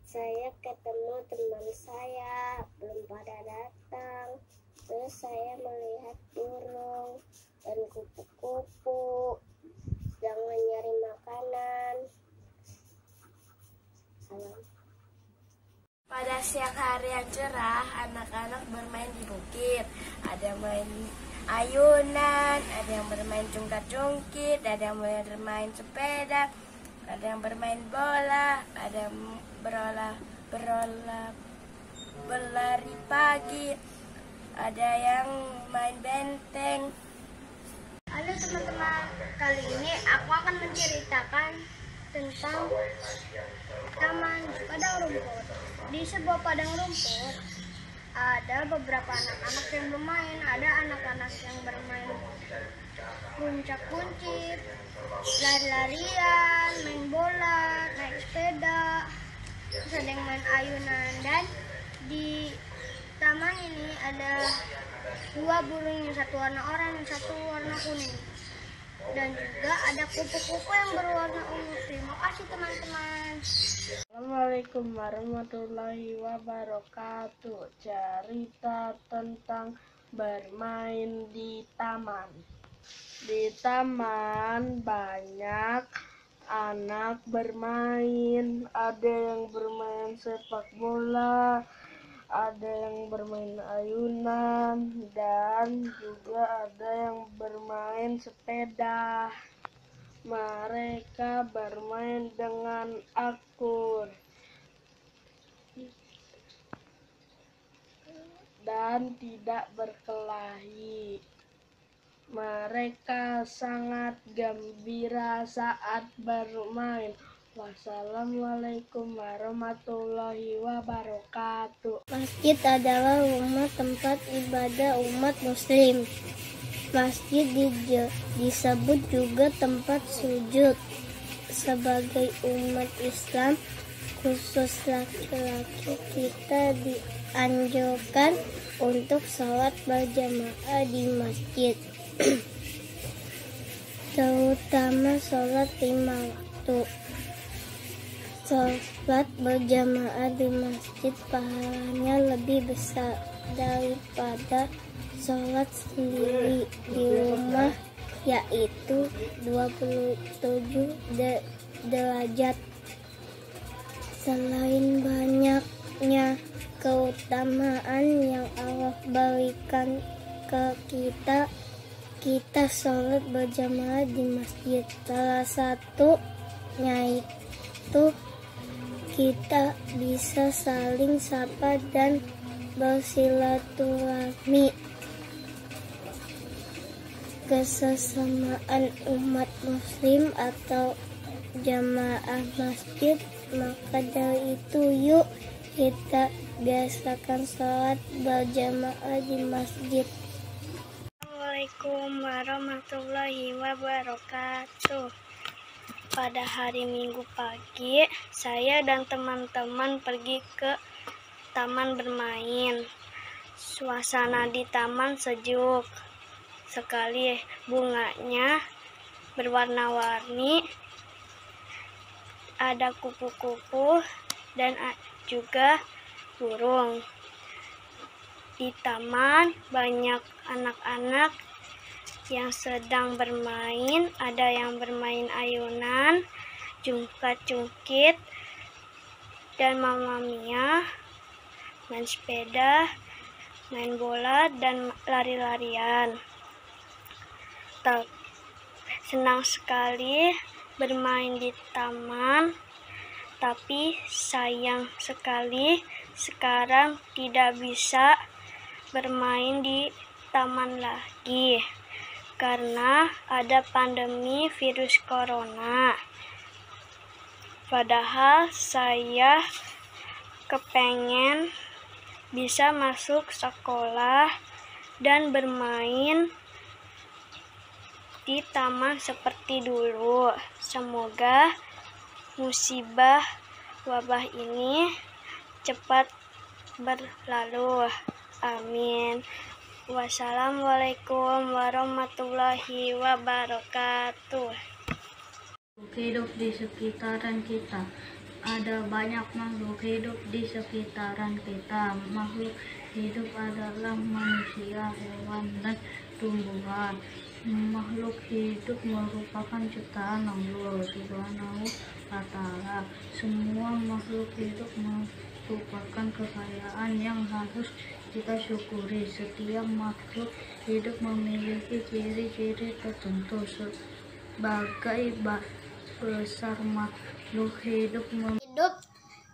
Saya ketemu teman saya, belum pada datang. Terus saya melihat burung dan kupu-kupu yang mencari makanan. Salam. Pada siang hari yang cerah, anak-anak bermain di bukit. Ada yang main ayunan, ada yang bermain cungkat-cungkit, ada yang bermain sepeda, ada yang bermain bola, ada yang berlari pagi, ada yang main benteng. Halo teman-teman, kali ini aku akan menceritakan tentang taman padang rumput. Di sebuah padang rumput ada beberapa anak-anak yang bermain. Ada anak-anak yang bermain puncak-puncit, lari-larian, main bola, naik sepeda, terus ada yang main ayunan. Dan di taman ini ada dua burung, yang satu warna oranye, yang satu warna kuning. Dan juga ada kupu-kupu yang berwarna ungu. Terima kasih teman-teman. Assalamualaikum warahmatullahi wabarakatuh. Cerita tentang bermain di taman. Di taman banyak anak bermain. Ada yang bermain sepak bola, ada yang bermain ayunan, dan juga ada yang bermain sepeda. Mereka bermain dengan akur dan tidak berkelahi. Mereka sangat gembira saat bermain. Wassalamualaikum warahmatullahi wabarakatuh. Masjid adalah rumah tempat ibadah umat muslim. Masjid disebut juga tempat sujud. Sebagai umat Islam, khusus laki-laki, kita dianjurkan untuk sholat berjamaah di masjid. Terutama sholat 5 waktu. Sholat berjamaah di masjid pahalanya lebih besar daripada sholat sendiri di rumah, yaitu 27 derajat. Selain banyaknya keutamaan yang Allah berikan ke kita sholat berjamaah di masjid. Salah satunya itu kita bisa saling sapa dan bersilaturahmi. Kesesamaan umat muslim atau jamaah masjid. Maka dari itu yuk kita biasakan sholat berjamaah di masjid. Assalamualaikum warahmatullahi wabarakatuh. Pada hari Minggu pagi, saya dan teman-teman pergi ke taman bermain. Suasana di taman sejuk sekali, bunganya berwarna-warni, ada kupu-kupu dan juga burung. Di taman banyak anak-anak yang sedang bermain, ada yang bermain ayunan, cungkat-cungkit, dan Mamma Mia, main sepeda, main bola, dan lari-larian. Senang sekali bermain di taman, tapi sayang sekali sekarang tidak bisa bermain di taman lagi karena ada pandemi virus corona. Padahal saya kepengen bisa masuk sekolah dan bermain di taman seperti dulu. Semoga musibah wabah ini cepat berlalu. Amin. Wassalamualaikum warahmatullahi wabarakatuh. Hidup di sekitaran kita. Ada banyak makhluk hidup di sekitaran kita. Makhluk hidup adalah manusia, hewan, dan tumbuhan. Makhluk hidup merupakan ciptaan Allah Subhanahu wa Ta'ala. Semua makhluk hidup merupakan kekayaan yang harus kita syukuri. Setiap makhluk hidup memiliki ciri-ciri tertentu. Sebagai besar makhluk hidup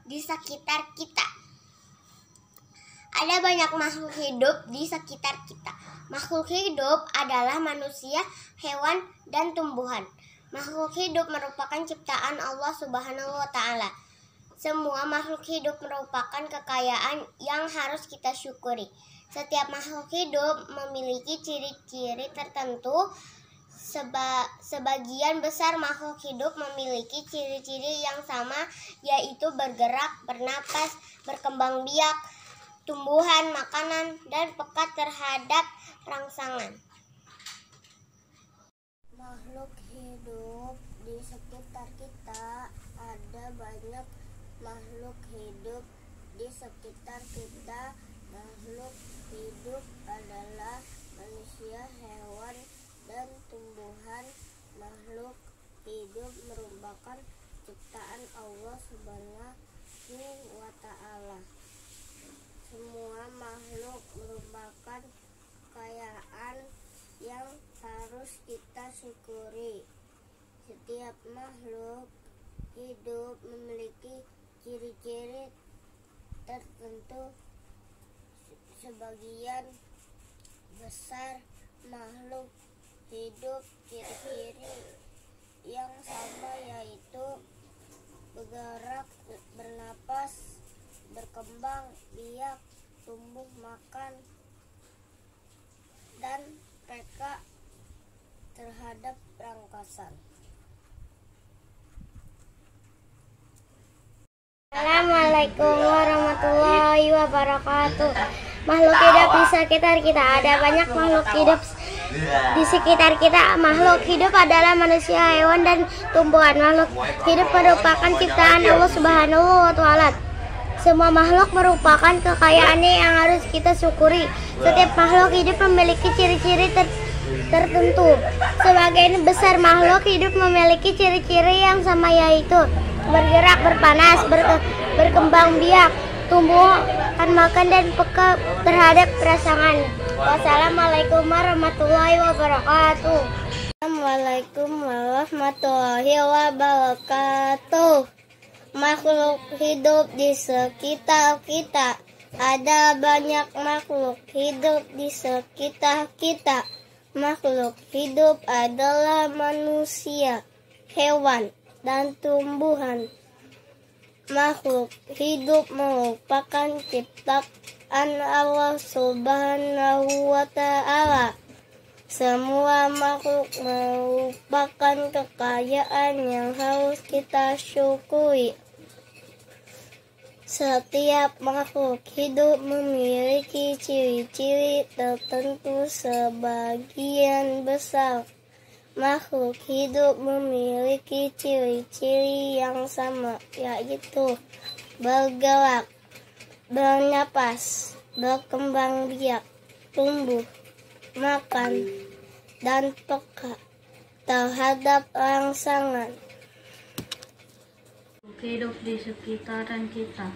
di sekitar kita. Ada banyak makhluk hidup di sekitar kita. Makhluk hidup adalah manusia, hewan, dan tumbuhan. Makhluk hidup merupakan ciptaan Allah Subhanahu wa Ta'ala. Semua makhluk hidup merupakan kekayaan yang harus kita syukuri. Setiap makhluk hidup memiliki ciri-ciri tertentu. Sebagian besar makhluk hidup memiliki ciri-ciri yang sama, yaitu bergerak, bernapas, berkembang biak, tumbuhan, makanan, dan peka terhadap rangsangan. Makhluk hidup di sekitar kita. Ada banyak makhluk hidup di sekitar kita. Makhluk hidup adalah manusia, hewan, dan tumbuhan. Makhluk hidup merupakan ciptaan Allah Subhanahu wa Ta'ala. Semua makhluk merupakan kekayaan yang harus kita syukuri. Setiap makhluk hidup memiliki ciri-ciri tertentu. Sebagian besar makhluk hidup ciri-ciri yang sama, yaitu bergerak, bernapas, berkembang biak, tumbuh, makan, dan peka terhadap rangkasan. Assalamualaikum warahmatullahi wabarakatuh. Makhluk hidup di sekitar kita. Ada banyak makhluk hidup di sekitar kita. Makhluk hidup adalah manusia, hewan, dan tumbuhan. Makhluk hidup merupakan ciptaan Allah Subhanahu wa Ta'ala. Semua makhluk merupakan kekayaannya yang harus kita syukuri. Setiap makhluk hidup memiliki ciri-ciri tertentu. Sebagian besar makhluk hidup memiliki ciri-ciri yang sama, yaitu bergerak, berpanas, berkembang biak, tumbuh, makan, dan peka terhadap rangsangan. Wassalamualaikum warahmatullahi wabarakatuh. Assalamualaikum warahmatullahi wabarakatuh. Makhluk hidup di sekitar kita. Ada banyak makhluk hidup di sekitar kita. Makhluk hidup adalah manusia, hewan, dan tumbuhan. Makhluk hidup merupakan ciptaan Allah Subhanahu wa Ta'ala. Semua makhluk merupakan kekayaan yang harus kita syukuri. Setiap makhluk hidup memiliki ciri-ciri tertentu. Sebagian besar makhluk hidup memiliki ciri-ciri yang sama, yaitu bergerak, bernapas, berkembang biak, tumbuh, makan, dan peka terhadap rangsangan. Hidup di sekitaran kita.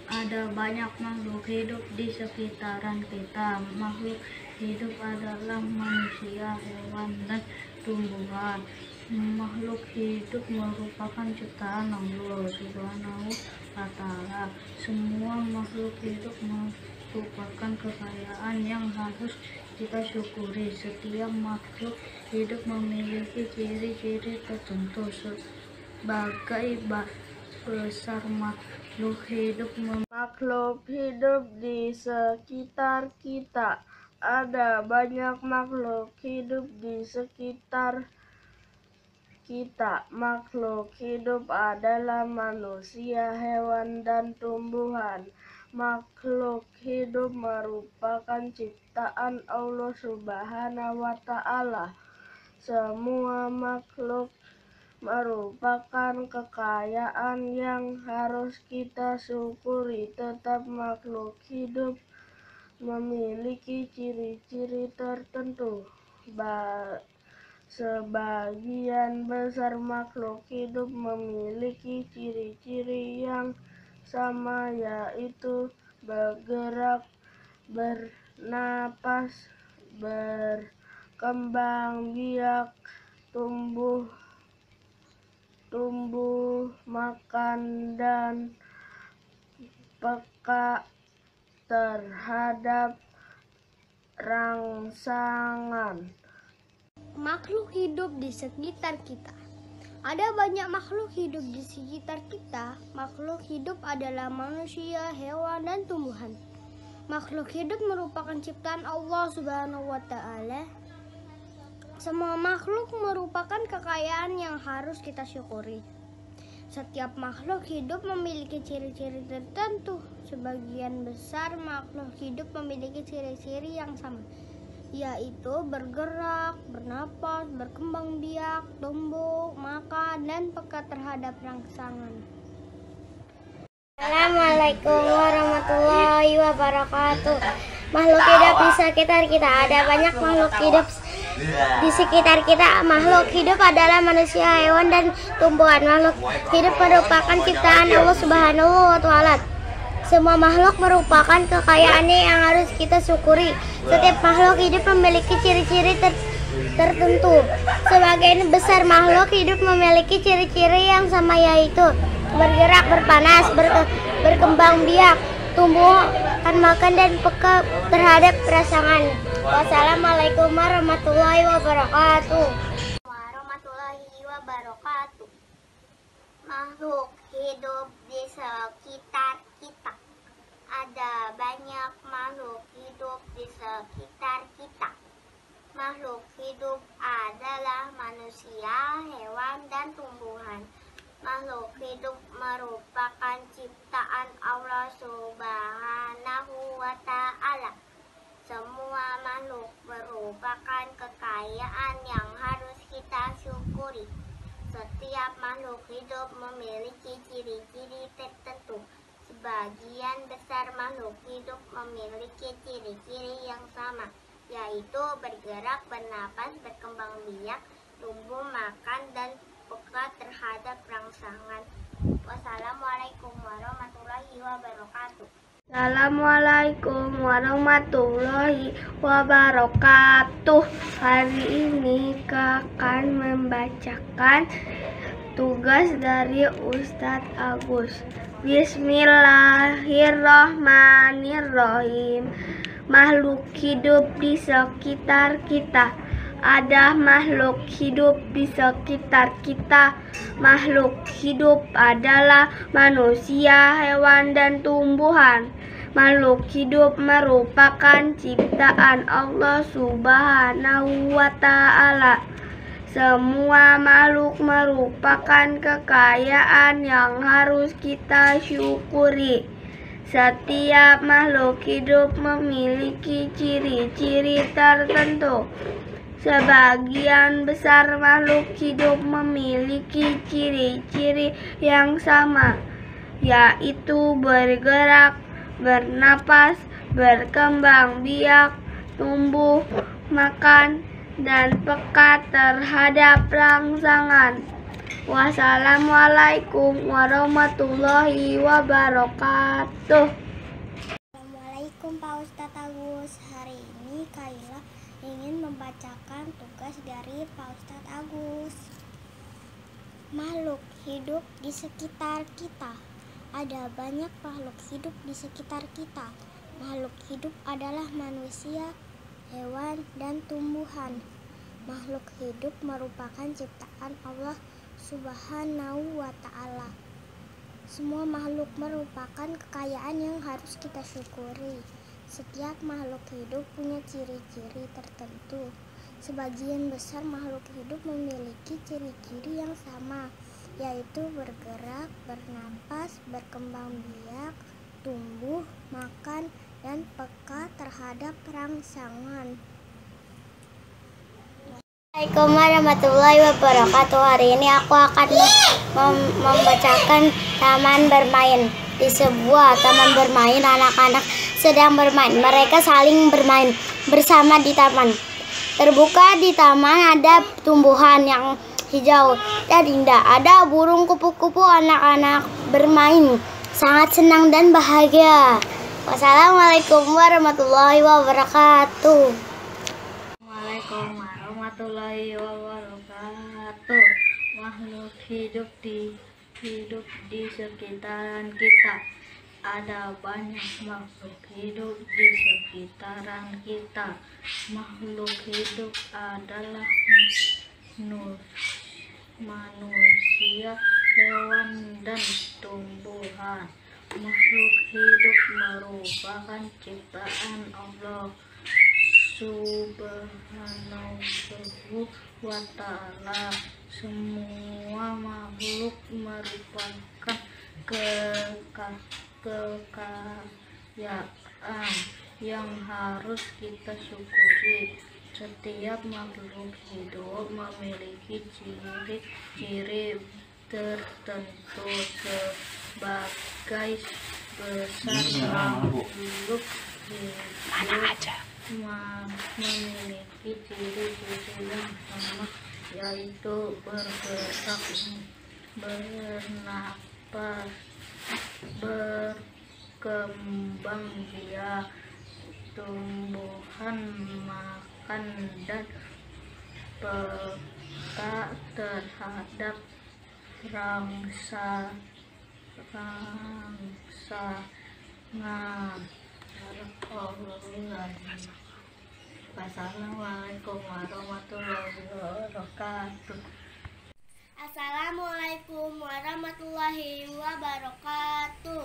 Ada banyak makhluk hidup di sekitaran kita. Makhluk hidup adalah manusia, hewan, dan tumbuhan. Makhluk hidup merupakan ciptaan Allah Subhanahu wa Ta'ala. Semua makhluk hidup merupakan kekayaan yang harus kita syukuri. Setiap makhluk hidup memiliki ciri-ciri tertentu. Sebagai besar makhluk hidup di sekitar kita. Ada banyak makhluk hidup di sekitar kita. Makhluk hidup adalah manusia, hewan, dan tumbuhan. Makhluk hidup merupakan ciptaan Allah Subhanahu wa Ta'ala. Semua makhluk merupakan kekayaan yang harus kita syukuri. Tetap makhluk hidup memiliki ciri-ciri tertentu. Sebagian besar makhluk hidup memiliki ciri-ciri yang sama, yaitu bergerak, bernapas, berkembang biak, tumbuh makan, dan peka terhadap rangsangan. Makhluk hidup di sekitar kita. Ada banyak makhluk hidup di sekitar kita. Makhluk hidup adalah manusia, hewan, dan tumbuhan. Makhluk hidup merupakan ciptaan Allah Subhanahu wa Ta'ala. Semua makhluk merupakan kekayaan yang harus kita syukuri. Setiap makhluk hidup memiliki ciri-ciri tertentu. Sebagian besar makhluk hidup memiliki ciri-ciri yang sama, yaitu bergerak, bernapas, berkembang biak, tumbuh, makan, dan peka terhadap rangsangan. Assalamualaikum warahmatullahi wabarakatuh. Makhluk hidup di sekitar kita. Ada banyak makhluk hidup di sekitar kita. Makhluk hidup adalah manusia, hewan, dan tumbuhan. Makhluk hidup merupakan ciptaan Allah Subhanahu wa Ta'ala. Semua makhluk merupakan kekayaannya yang harus kita syukuri. Setiap makhluk hidup memiliki ciri-ciri tertentu. Sebagian besar makhluk hidup memiliki ciri-ciri yang sama, yaitu bergerak, berpanas, berkembang biak, tumbuh, makan, dan peka terhadap rangsangan. Wassalamualaikum warahmatullahi wabarakatuh. Makhluk hidup di sekitar kita. Ada banyak makhluk hidup di sekitar kita. Makhluk hidup adalah manusia, hewan, dan tumbuhan. Makhluk hidup merupakan ciptaan Allah Subhanahu wa Ta'ala. Semua makhluk merupakan kekayaan yang harus kita syukuri. Setiap makhluk hidup memiliki ciri-ciri tertentu. Sebagian besar makhluk hidup memiliki ciri-ciri yang sama, yaitu bergerak, bernapas, berkembang biak, tumbuh, makan, dan peka terhadap rangsangan. Wassalamualaikum warahmatullahi wabarakatuh. Assalamualaikum warahmatullahi wabarakatuh. Hari ini akan membacakan tugas dari Ustadz Agus. Bismillahirrahmanirrahim. Makhluk hidup di sekitar kita. Ada makhluk hidup di sekitar kita. Makhluk hidup adalah manusia, hewan, dan tumbuhan. Makhluk hidup merupakan ciptaan Allah Subhanahu wa Ta'ala. Semua makhluk merupakan kekayaan yang harus kita syukuri. Setiap makhluk hidup memiliki ciri-ciri tertentu. Sebagian besar makhluk hidup memiliki ciri-ciri yang sama, yaitu bergerak, bernapas, berkembang biak, tumbuh, makan, dan peka terhadap rangsangan. Wassalamualaikum warahmatullahi wabarakatuh. Assalamualaikum Pak Ustadz Agus. Hari ini Kaila ingin membacakan tugas dari Pak Ustadz Agus. Makhluk hidup di sekitar kita. Ada banyak makhluk hidup di sekitar kita. Makhluk hidup adalah manusia, hewan, dan tumbuhan. Makhluk hidup merupakan ciptaan Allah Subhanahu wa Ta'ala. Semua makhluk merupakan kekayaan yang harus kita syukuri. Setiap makhluk hidup punya ciri-ciri tertentu. Sebagian besar makhluk hidup memiliki ciri-ciri yang sama, yaitu bergerak, bernapas, berkembang biak, tumbuh, makan, dan peka terhadap rangsangan. Assalamualaikum warahmatullahi wabarakatuh. Hari ini aku akan membacakan Taman Bermain. Di sebuah taman bermain, anak-anak sedang bermain. Mereka saling bermain bersama di taman. Terbuka di taman ada tumbuhan yang hijau dan indah. Ada burung kupu-kupu. Anak-anak bermain sangat senang dan bahagia. Wassalamualaikum warahmatullahi wabarakatuh. Assalamualaikum warahmatullahi wabarakatuh. Makhluk hidup di sekitaran kita. Ada banyak makhluk hidup di sekitaran kita. Makhluk hidup adalah manusia, hewan, dan tumbuhan. Makhluk hidup merupakan ciptaan Allah Subhanahu wa ta'ala. Semua makhluk merupakan kekayaan yang harus kita syukuri. Setiap makhluk hidup memiliki ciri-ciri tertentu. Sebagai besar makhluk hidup memiliki ciri-ciri yang sama, yaitu bergerak, bernapas, berkembang biak, tumbuhan, makan, dan peka terhadap rangsangan. Wassalamualaikum warahmatullahi wabarakatuh. Assalamualaikum warahmatullahi wabarakatuh.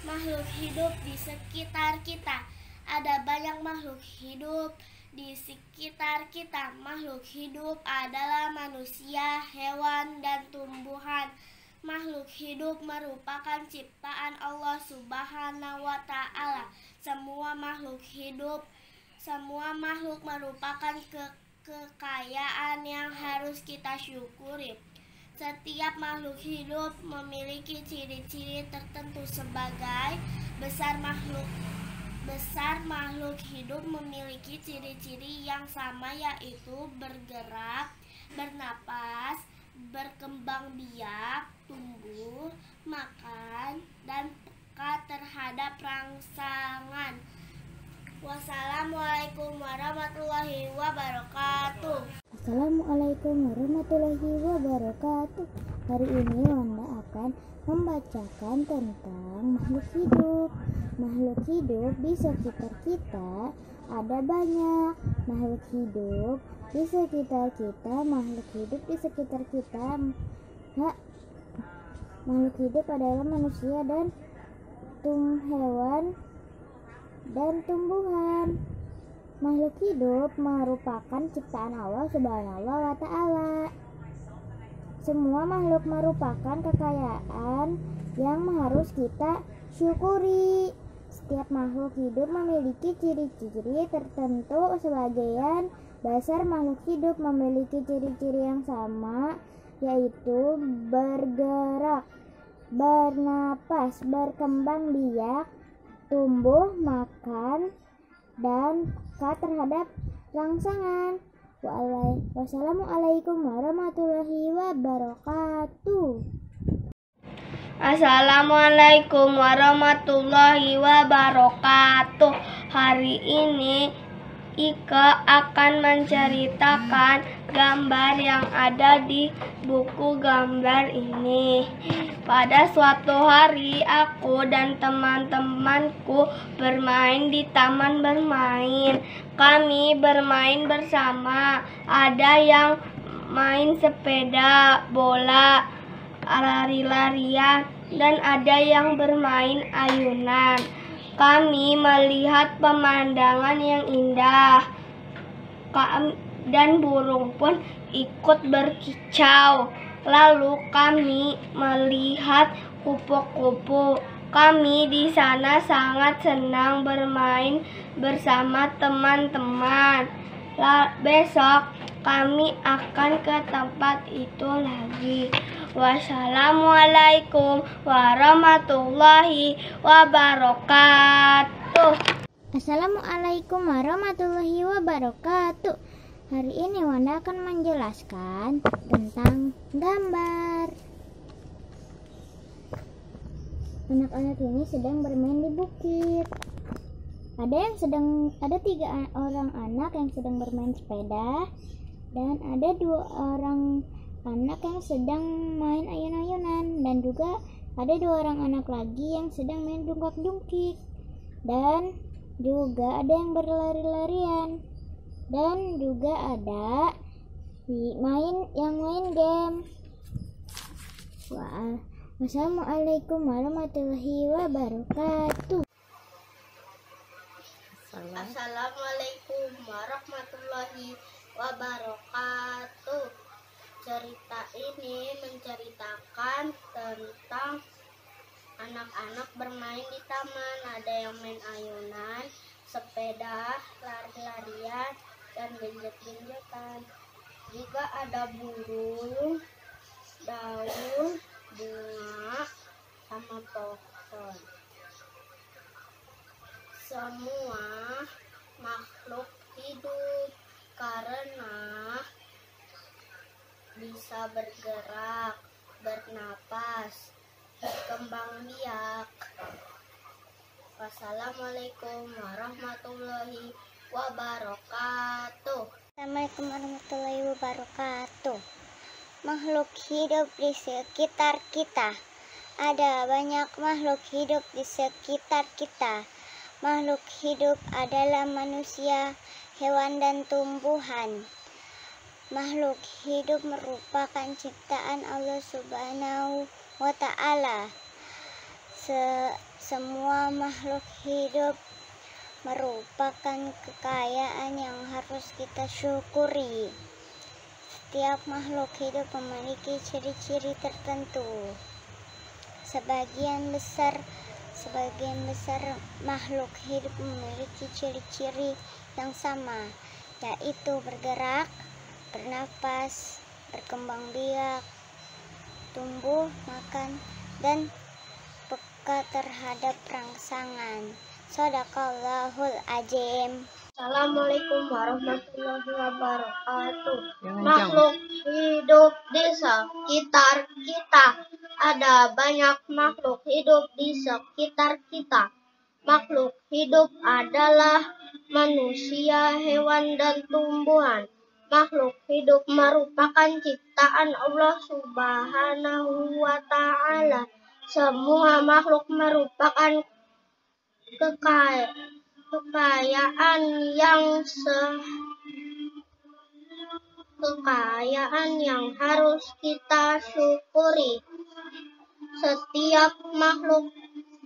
Makhluk hidup di sekitar kita. Ada banyak makhluk hidup di sekitar kita. Makhluk hidup adalah manusia, hewan, dan tumbuhan. Makhluk hidup merupakan ciptaan Allah Subhanahu wa ta'ala. Semua makhluk merupakan kekayaan yang harus kita syukuri. Setiap makhluk hidup memiliki ciri-ciri tertentu. Sebagai besar makhluk hidup memiliki ciri-ciri yang sama, yaitu bergerak, bernapas, berkembang biak, tumbuh, makan, dan peka terhadap rangsangan. Wassalamualaikum warahmatullahi wabarakatuh. Assalamualaikum warahmatullahi wabarakatuh. Hari ini Wanda akan membacakan tentang makhluk hidup. Makhluk hidup di sekitar kita ada banyak. Makhluk hidup di sekitar kita. Makhluk hidup adalah manusia dan hewan dan tumbuhan. Makhluk hidup merupakan ciptaan Allah Subhanahu wa ta'ala. Semua makhluk merupakan kekayaan yang harus kita syukuri. Setiap makhluk hidup memiliki ciri-ciri tertentu. Sebagian besar makhluk hidup memiliki ciri-ciri yang sama, yaitu bergerak, bernapas, berkembang biak, tumbuh, makan, dan peka terhadap rangsangan. Wassalamualaikum warahmatullahi wabarakatuh. Assalamualaikum warahmatullahi wabarakatuh. Hari ini Ika akan menceritakan gambar yang ada di buku gambar ini. Pada suatu hari, aku dan teman-temanku bermain di taman bermain. Kami bermain bersama. Ada yang main sepeda, bola, lari-larian, dan ada yang bermain ayunan. Kami melihat pemandangan yang indah, dan burung pun ikut berkicau. Lalu kami melihat kupu-kupu. Kami di sana sangat senang bermain bersama teman-teman. Besok kami akan ke tempat itu lagi. Wassalamualaikum warahmatullahi wabarakatuh. Assalamualaikum warahmatullahi wabarakatuh. Hari ini Wanda akan menjelaskan tentang gambar. Anak-anak ini sedang bermain di bukit. Ada 3 orang anak yang sedang bermain sepeda, dan ada 2 orang anak yang sedang main ayun-ayunan, dan juga ada 2 orang anak lagi yang sedang main jungkak-jungkik, dan juga ada yang berlari-larian, dan juga ada yang main game. Wassalamualaikum warahmatullahi wabarakatuh. Assalamualaikum warahmatullahi wabarakatuh. Cerita ini menceritakan tentang anak-anak bermain di taman. Ada yang main ayunan, sepeda, lari-larian, dan genjot-genjotan. Juga ada burung, daun, bunga, sama pohon. Semua makhluk hidup karena bisa bergerak, bernapas, berkembang biak. Wassalamualaikum warahmatullahi wabarakatuh. Assalamualaikum warahmatullahi wabarakatuh. Makhluk hidup di sekitar kita. Ada banyak makhluk hidup di sekitar kita. Makhluk hidup adalah manusia, hewan, dan tumbuhan. Makhluk hidup merupakan ciptaan Allah Subhanahu wa Ta'ala. Semua makhluk hidup merupakan kekayaan yang harus kita syukuri. Setiap makhluk hidup memiliki ciri-ciri tertentu. Sebagian besar makhluk hidup memiliki ciri-ciri yang sama, yaitu bergerak, bernapas, berkembang biak, tumbuh, makan, dan peka terhadap rangsangan. Shadaqallahul azim. Assalamualaikum warahmatullahi wabarakatuh. Makhluk hidup di sekitar kita. Ada banyak makhluk hidup di sekitar kita. Makhluk hidup adalah manusia, hewan, dan tumbuhan. Makhluk hidup merupakan ciptaan Allah Subhanahu wa Ta'ala. Semua makhluk merupakan kekayaan yang harus kita syukuri. Setiap makhluk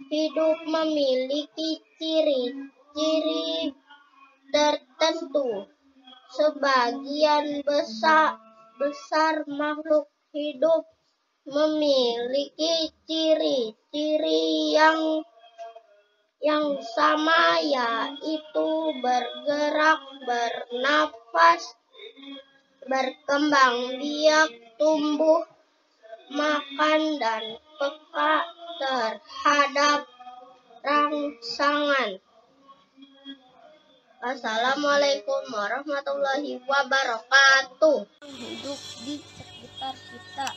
hidup memiliki ciri-ciri tertentu. Sebagian besar makhluk hidup memiliki ciri-ciri yang sama, yaitu bergerak, bernapas, berkembang biak, tumbuh, makan, dan peka terhadap rangsangan. Assalamualaikum warahmatullahi wabarakatuh. Hidup di sekitar kita,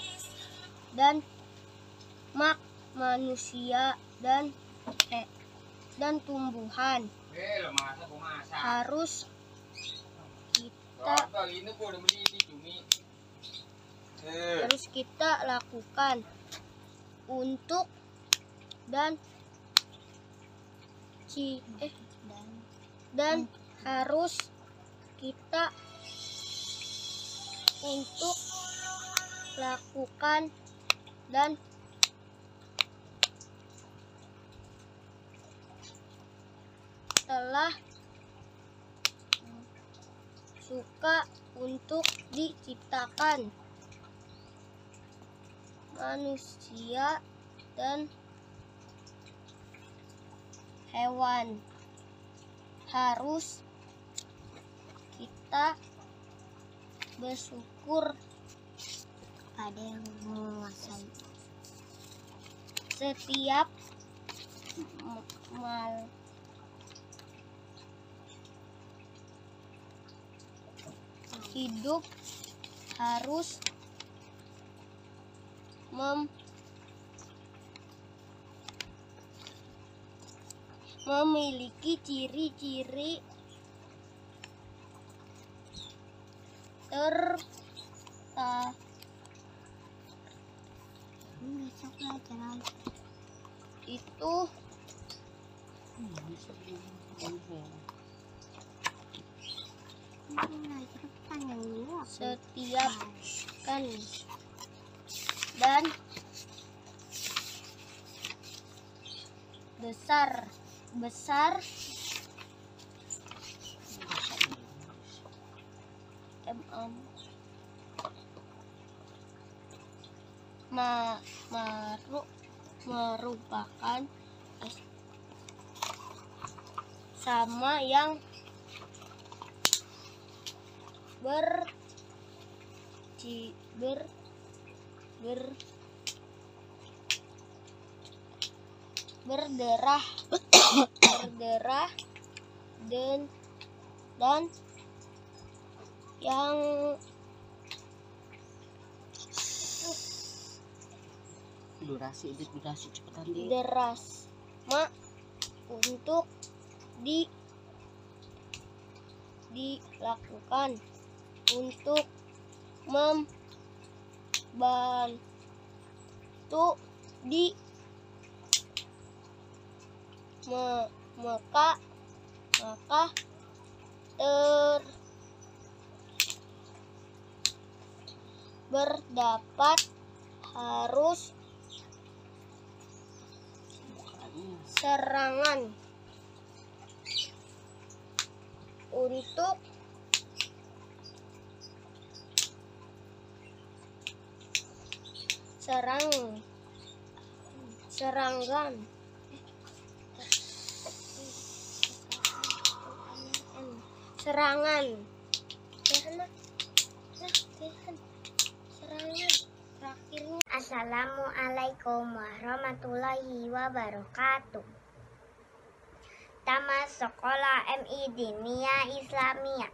dan manusia dan tumbuhan harus kita lakukan untuk dan harus kita untuk lakukan dan telah suka untuk diciptakan. Manusia dan hewan harus kita kita bersyukur Ada yang menguasai. setiap mal hidup harus memiliki ciri-ciri Besok belajar lagi. itu Belajar panjang dulu. setiap kan dan besar merupakan sama yang berderah dan yang durasi cepetan deh. deras untuk dilakukan untuk membantu maka berdapat harus serangan untuk serangan terakhirnya. Assalamualaikum warahmatullahi wabarakatuh. Taman Sekolah MI Diniyah Islamiyah.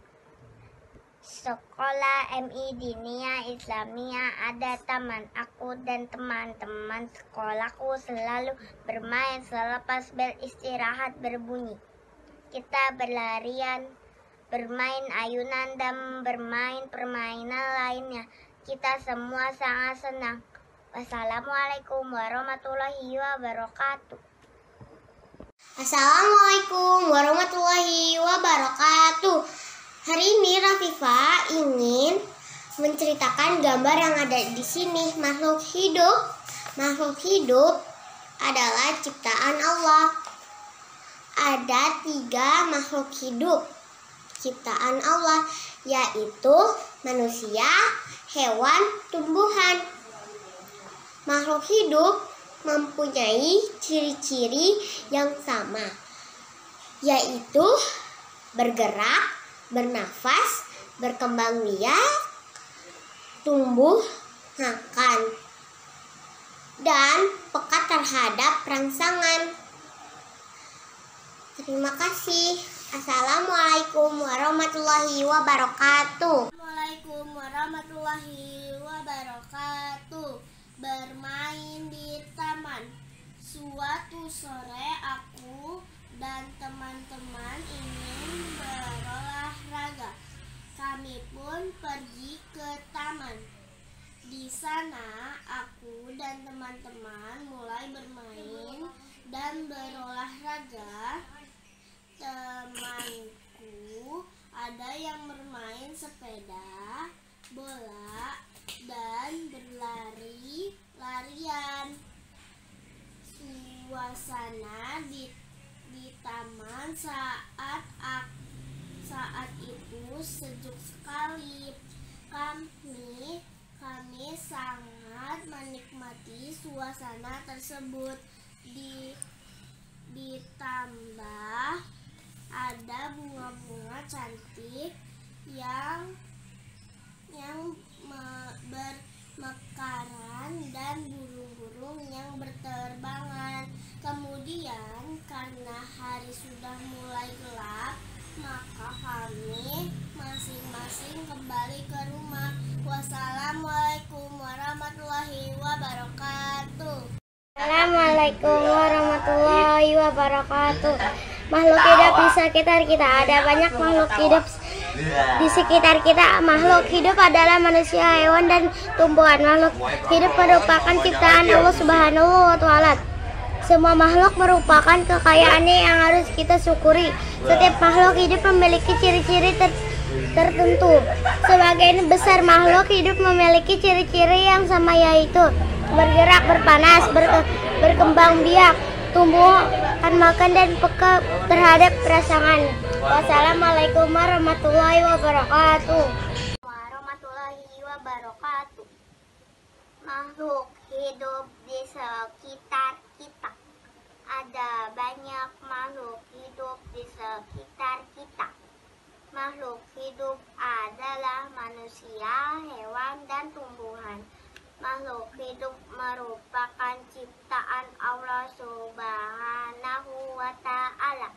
Sekolah MI Diniyah Islamiyah ada taman. Aku dan teman-teman sekolahku selalu bermain selepas bel istirahat berbunyi. Kita berlarian, bermain ayunan dan bermain permainan lainnya. Kita semua sangat senang. Wassalamualaikum warahmatullahi wabarakatuh. Assalamualaikum warahmatullahi wabarakatuh. Hari ini Rafifah ingin menceritakan gambar yang ada di sini. Makhluk hidup adalah ciptaan Allah. Ada 3 makhluk hidup ciptaan Allah, yaitu manusia, hewan, tumbuhan. Makhluk hidup mempunyai ciri-ciri yang sama, yaitu bergerak, bernafas, berkembang biak, tumbuh, makan, dan peka terhadap rangsangan. Terima kasih. Assalamualaikum warahmatullahi wabarakatuh. Assalamualaikum warahmatullahi wabarakatuh. Bermain di taman. Suatu sore aku dan teman-teman ingin berolahraga. Kami pun pergi ke taman. Di sana aku dan teman-teman mulai bermain dan berolahraga. Temanku ada yang bermain sepeda, bola, dan berlari-larian. Suasana di taman saat itu sejuk sekali. Kami sangat menikmati suasana tersebut. Ditambah ada bunga-bunga cantik yang bermekaran dan burung-burung yang berterbangan. Kemudian karena hari sudah mulai gelap, maka kami masing-masing kembali ke rumah. Wassalamualaikum warahmatullahi wabarakatuh. Assalamualaikum warahmatullahi wabarakatuh. Makhluk hidup di sekitar kita, ada banyak makhluk hidup di sekitar kita. Makhluk hidup adalah manusia, hewan, dan tumbuhan. Makhluk hidup merupakan ciptaan Allah Subhanahu wa Ta'ala. Semua makhluk merupakan kekayaannya yang harus kita syukuri. Setiap makhluk hidup memiliki ciri-ciri tertentu. Sebagian besar makhluk hidup memiliki ciri-ciri yang sama, yaitu bergerak, berpanas, berkembang biak, tumbuh, makan, dan peka terhadap rangsangan. Wassalamualaikum warahmatullahi wabarakatuh. Warahmatullahi wabarakatuh. Makhluk hidup di sekitar kita. Ada banyak makhluk hidup di sekitar kita. Makhluk hidup adalah manusia, hewan, dan tumbuhan. Makhluk hidup merupakan ciptaan Allah Subhanahu wa Ta'ala.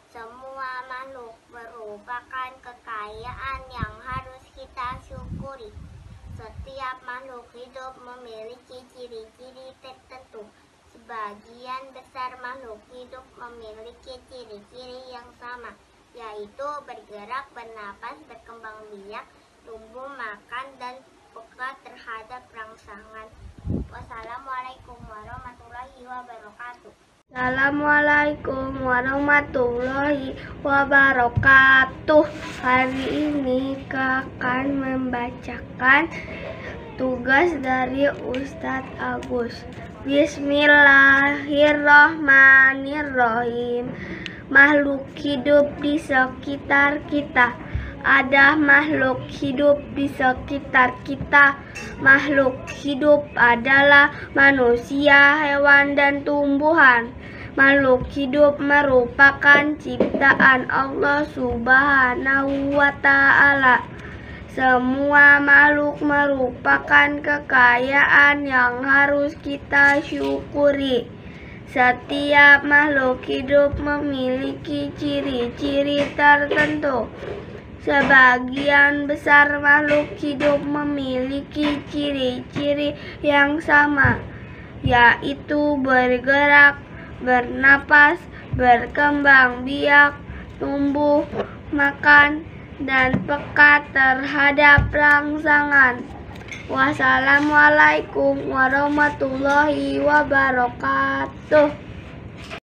Semua makhluk merupakan kekayaan yang harus kita syukuri. Setiap makhluk hidup memiliki ciri-ciri tertentu. Sebagian besar makhluk hidup memiliki ciri-ciri yang sama, yaitu bergerak, bernapas, berkembang biak, tumbuh, makan, dan peka terhadap rangsangan. Wassalamualaikum warahmatullahi wabarakatuh. Assalamualaikum warahmatullahi wabarakatuh. Hari ini akan membacakan tugas dari Ustadz Agus. Bismillahirrahmanirrahim. Makhluk hidup di sekitar kita. Ada makhluk hidup di sekitar kita. Makhluk hidup adalah manusia, hewan, dan tumbuhan. Makhluk hidup merupakan ciptaan Allah Subhanahu wa Ta'ala. Semua makhluk merupakan kekayaan yang harus kita syukuri. Setiap makhluk hidup memiliki ciri-ciri tertentu. Sebagian besar makhluk hidup memiliki ciri-ciri yang sama, yaitu bergerak, bernapas, berkembang biak, tumbuh, makan, dan peka terhadap rangsangan. Wassalamualaikum warahmatullahi wabarakatuh.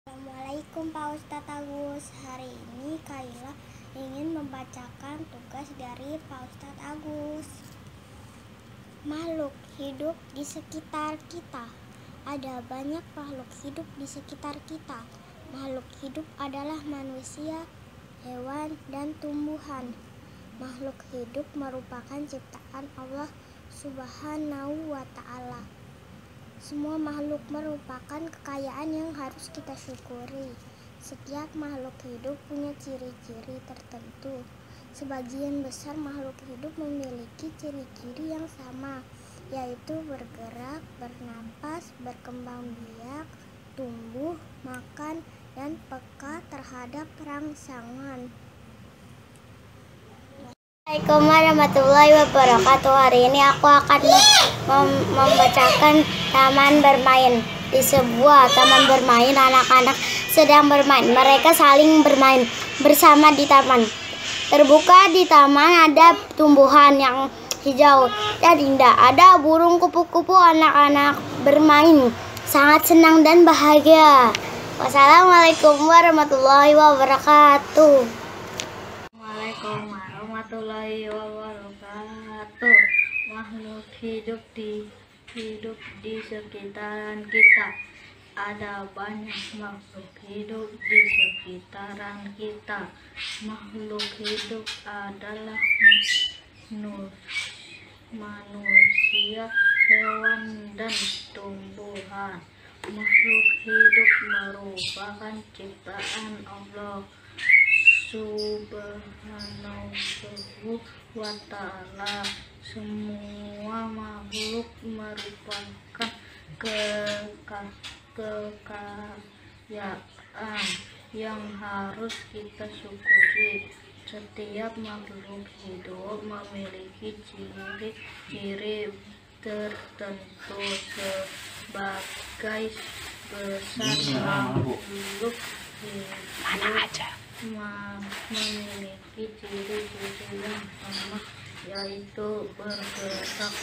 Assalamualaikum Pak Ustadz Agus. Hari ini Kaila ingin membacakan tugas dari Pak Ustadz Agus. Makhluk hidup di sekitar kita. Ada banyak makhluk hidup di sekitar kita. Makhluk hidup adalah manusia, hewan, dan tumbuhan. Makhluk hidup merupakan ciptaan Allah Subhanahu wa Ta'ala. Semua makhluk merupakan kekayaan yang harus kita syukuri. Setiap makhluk hidup punya ciri-ciri tertentu. Sebagian besar makhluk hidup memiliki ciri-ciri yang sama, yaitu bergerak, bernapas, berkembang biak, tumbuh, makan, dan peka terhadap rangsangan. Assalamualaikum warahmatullahi wabarakatuh. Hari ini aku akan membacakan taman bermain. Di sebuah taman bermain, anak-anak sedang bermain. Mereka saling bermain bersama di taman. Terbuka di taman ada tumbuhan yang hijau dan indah. Ada burung kupu-kupu. Anak-anak bermain sangat senang dan bahagia. Wassalamualaikum warahmatullahi wabarakatuh. Waalaikumsalam warahmatullahi wabarakatuh. Makhluk hidup di sekitaran kita. Ada banyak makhluk hidup di sekitaran kita. Makhluk hidup adalah manusia, hewan, dan tumbuhan. Makhluk hidup merupakan ciptaan Allah Subhanahu wa ta'ala. Semua makhluk merupakan kekayaan yang harus kita syukuri. Setiap makhluk hidup memiliki ciri-ciri tertentu. Sebagai besar makhluk hidup memiliki ciri-ciri yang sama, yaitu bergerak,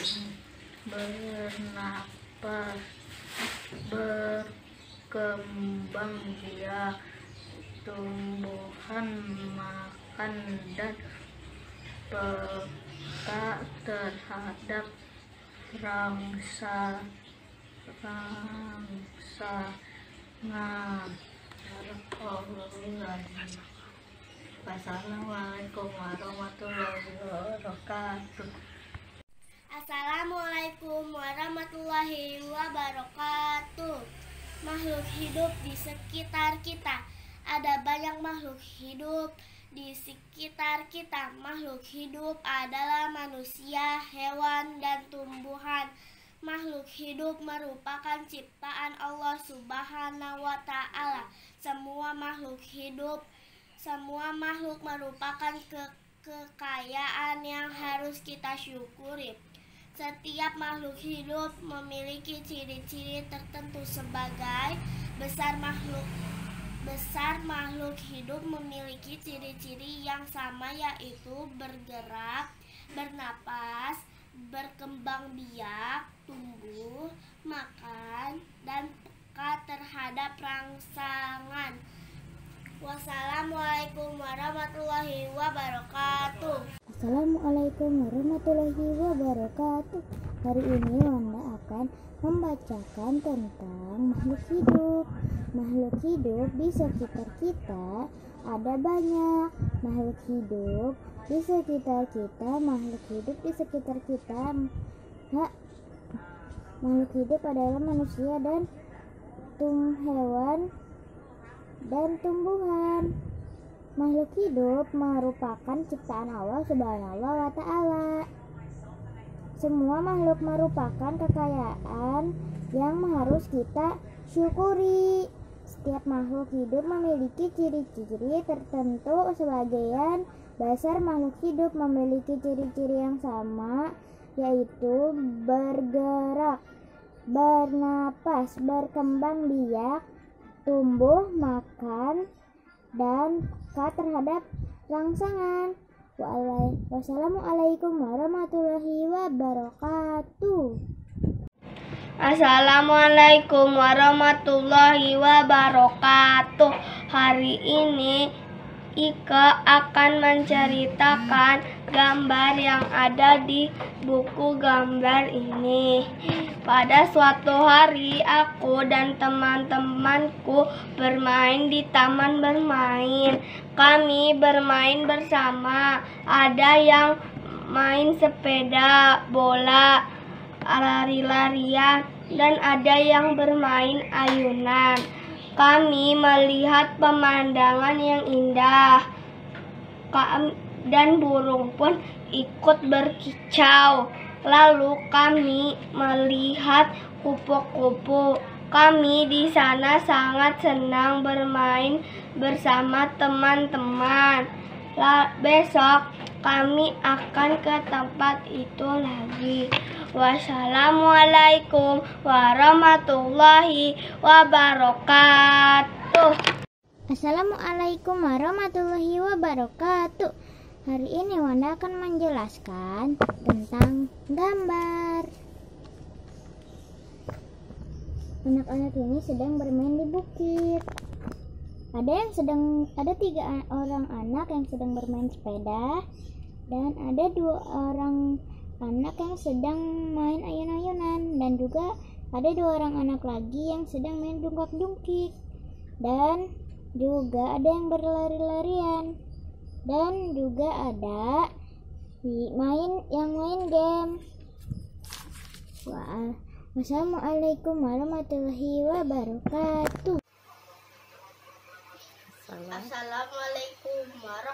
bernapas, berkembang biak, tumbuhan, makan, dan peka terhadap rangsangan. Wassalamualaikum warahmatullahi wabarakatuh. Assalamualaikum warahmatullahi wabarakatuh. Makhluk hidup di sekitar kita. Ada banyak makhluk hidup di sekitar kita. Makhluk hidup adalah manusia, hewan, dan tumbuhan. Makhluk hidup merupakan ciptaan Allah Subhanahu wa ta'ala. Semua makhluk merupakan kekayaan yang harus kita syukuri. Setiap makhluk hidup memiliki ciri-ciri tertentu. Sebagai besar makhluk hidup memiliki ciri-ciri yang sama, yaitu bergerak, bernapas, berkembang biak, tumbuh, makan, dan peka terhadap rangsangan. Wassalamualaikum warahmatullahi wabarakatuh. Assalamualaikum warahmatullahi wabarakatuh. Hari ini Wanda akan membacakan tentang makhluk hidup. Makhluk hidup di sekitar kita ada banyak. Makhluk hidup di sekitar kita, makhluk hidup adalah manusia dan hewan dan tumbuhan. Makhluk hidup merupakan ciptaan Allah Subhanahu wa ta'ala. Semua makhluk merupakan kekayaan yang harus kita syukuri. Setiap makhluk hidup memiliki ciri-ciri tertentu. Sebagian besar makhluk hidup memiliki ciri-ciri yang sama, yaitu bergerak, bernapas, berkembang biak, tumbuh, makan, dan peka terhadap rangsangan. Wassalamualaikum warahmatullahi wabarakatuh. Assalamualaikum warahmatullahi wabarakatuh. Hari ini Ika akan menceritakan gambar yang ada di buku gambar ini. Pada suatu hari, aku dan teman-temanku bermain di taman bermain. Kami bermain bersama. Ada yang main sepeda, bola, lari-larian, dan ada yang bermain ayunan. Kami melihat pemandangan yang indah, dan burung pun ikut berkicau. Lalu kami melihat kupu-kupu. Kami di sana sangat senang bermain bersama teman-teman. Besok kami akan ke tempat itu lagi. Wassalamualaikum warahmatullahi wabarakatuh. Assalamualaikum warahmatullahi wabarakatuh. Hari ini Wanda akan menjelaskan tentang gambar. Anak-anak ini sedang bermain di bukit. Ada 3 orang anak yang sedang bermain sepeda, dan ada 2 orang anak yang sedang main ayun-ayunan, dan juga ada 2 orang anak lagi yang sedang main jungkak-jungkik, dan juga ada yang berlari-larian, dan juga ada yang main game. Wassalamualaikum warahmatullahi wabarakatuh. Assalamualaikum warahmatullahi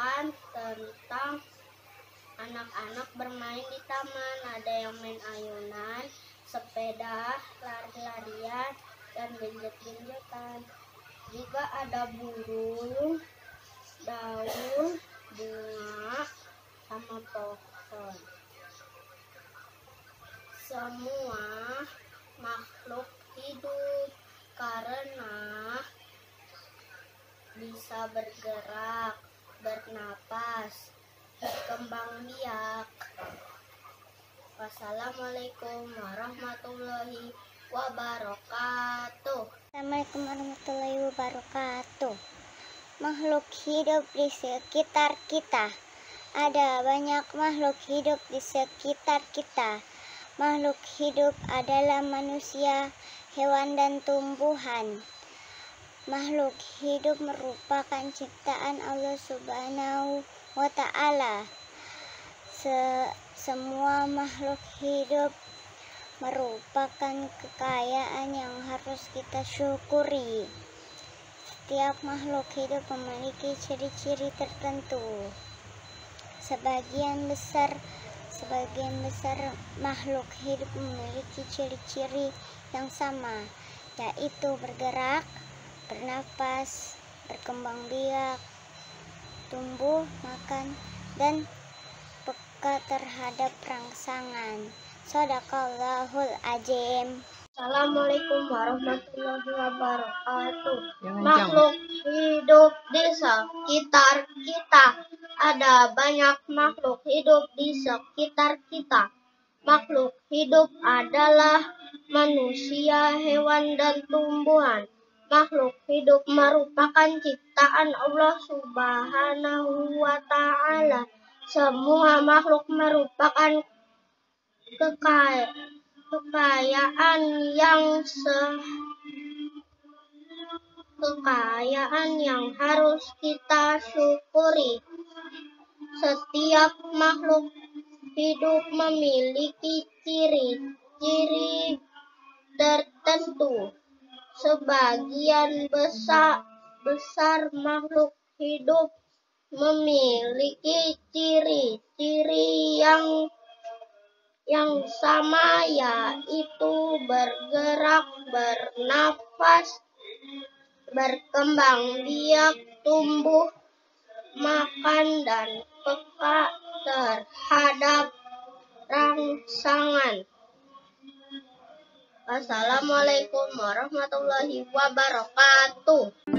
menceritakan tentang anak-anak bermain di taman. Ada yang main ayunan, sepeda, lari-larian, dan genjot-genjotan. Juga ada burung, daun, bunga, sama pohon. Semua makhluk hidup karena bisa bergerak, bernapas, berkembang biak. Wassalamualaikum warahmatullahi wabarakatuh. Assalamualaikum warahmatullahi wabarakatuh. Makhluk hidup di sekitar kita. Ada banyak makhluk hidup di sekitar kita. Makhluk hidup adalah manusia, hewan, dan tumbuhan. Makhluk hidup merupakan ciptaan Allah Subhanahu wa Ta'ala. Semua makhluk hidup merupakan kekayaan yang harus kita syukuri. Setiap makhluk hidup memiliki ciri-ciri tertentu. Sebagian besar makhluk hidup memiliki ciri-ciri yang sama, yaitu bergerak, bernapas, berkembang biak, tumbuh, makan, dan peka terhadap rangsangan. Shadaqallahul azim. Assalamualaikum warahmatullahi wabarakatuh. Makhluk hidup di sekitar kita. Ada banyak makhluk hidup di sekitar kita. Makhluk hidup adalah manusia, hewan, dan tumbuhan. Makhluk hidup merupakan ciptaan Allah Subhanahu wa Ta'ala. Semua makhluk merupakan kekayaan yang harus kita syukuri. Setiap makhluk hidup memiliki ciri-ciri tertentu. Sebagian besar makhluk hidup memiliki ciri-ciri yang sama, yaitu bergerak, bernafas, berkembang biak, tumbuh, makan, dan peka terhadap rangsangan. Wassalamualaikum warahmatullahi wabarakatuh.